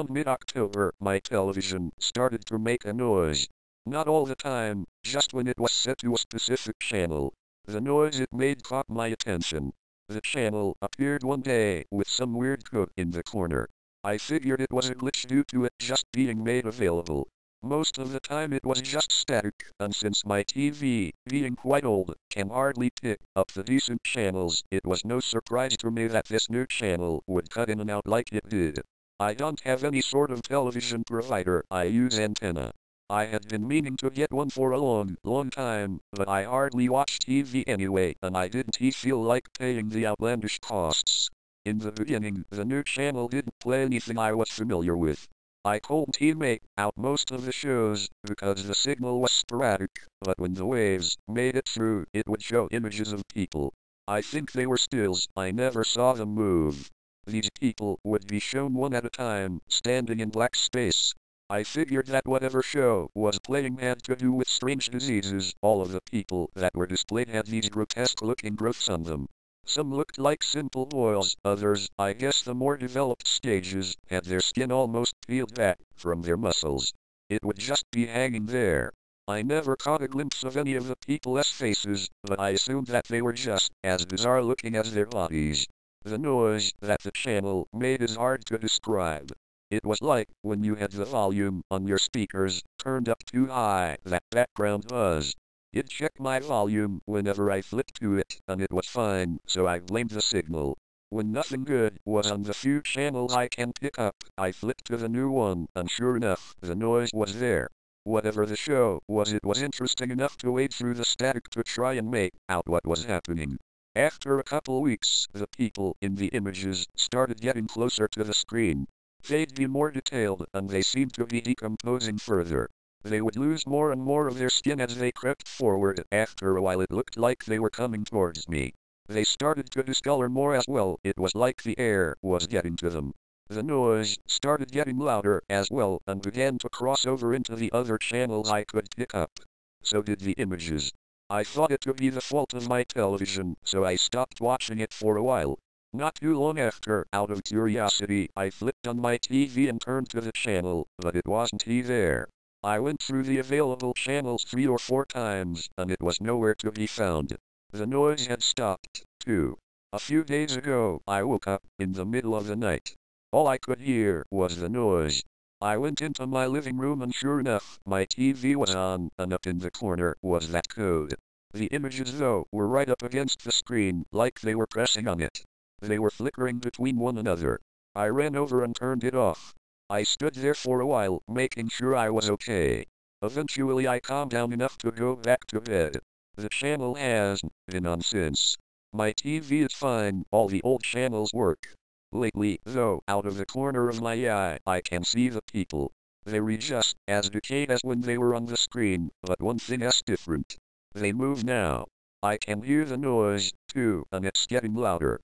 Around mid-October, my television started to make a noise. Not all the time, just when it was set to a specific channel. The noise it made caught my attention. The channel appeared one day with some weird code in the corner. I figured it was a glitch due to it just being made available. Most of the time it was just static, and since my TV, being quite old, can hardly pick up the decent channels, it was no surprise to me that this new channel would cut in and out like it did. I don't have any sort of television provider, I use antenna. I had been meaning to get one for a long time, but I hardly watch TV anyway, and I didn't feel like paying the outlandish costs. In the beginning, the new channel didn't play anything I was familiar with. I couldn't make out most of the shows, because the signal was sporadic, but when the waves made it through, it would show images of people. I think they were stills, I never saw them move. These people would be shown one at a time, standing in black space. I figured that whatever show was playing had to do with strange diseases. All of the people that were displayed had these grotesque-looking growths on them. Some looked like simple boils, others, I guess the more developed stages, had their skin almost peeled back from their muscles. It would just be hanging there. I never caught a glimpse of any of the people's faces, but I assumed that they were just as bizarre looking as their bodies. The noise that the channel made is hard to describe. It was like when you had the volume on your speakers turned up too high, that background buzz. It checked my volume whenever I flipped to it, and it was fine, so I blamed the signal. When nothing good was on the few channels I can pick up, I flipped to the new one, and sure enough, the noise was there. Whatever the show was, it was interesting enough to wade through the static to try and make out what was happening. After a couple weeks, the people in the images started getting closer to the screen. They'd be more detailed, and they seemed to be decomposing further. They would lose more and more of their skin as they crept forward. After a while it looked like they were coming towards me. They started to discolor more as well. It was like the air was getting to them. The noise started getting louder as well and began to cross over into the other channels I could pick up. So did the images. I thought it to be the fault of my television, so I stopped watching it for a while. Not too long after, out of curiosity, I flipped on my TV and turned to the channel, but it wasn't there. I went through the available channels 3 or 4 times, and it was nowhere to be found. The noise had stopped, too. A few days ago, I woke up in the middle of the night. All I could hear was the noise. I went into my living room and sure enough, my TV was on, and up in the corner was that code. The images though, were right up against the screen, like they were pressing on it. They were flickering between one another. I ran over and turned it off. I stood there for a while, making sure I was okay. Eventually I calmed down enough to go back to bed. The channel hasn't been on since. My TV is fine, all the old channels work. Lately, though, out of the corner of my eye, I can see the people. They were just as decayed as when they were on the screen, but one thing is different. They move now. I can hear the noise, too, and it's getting louder.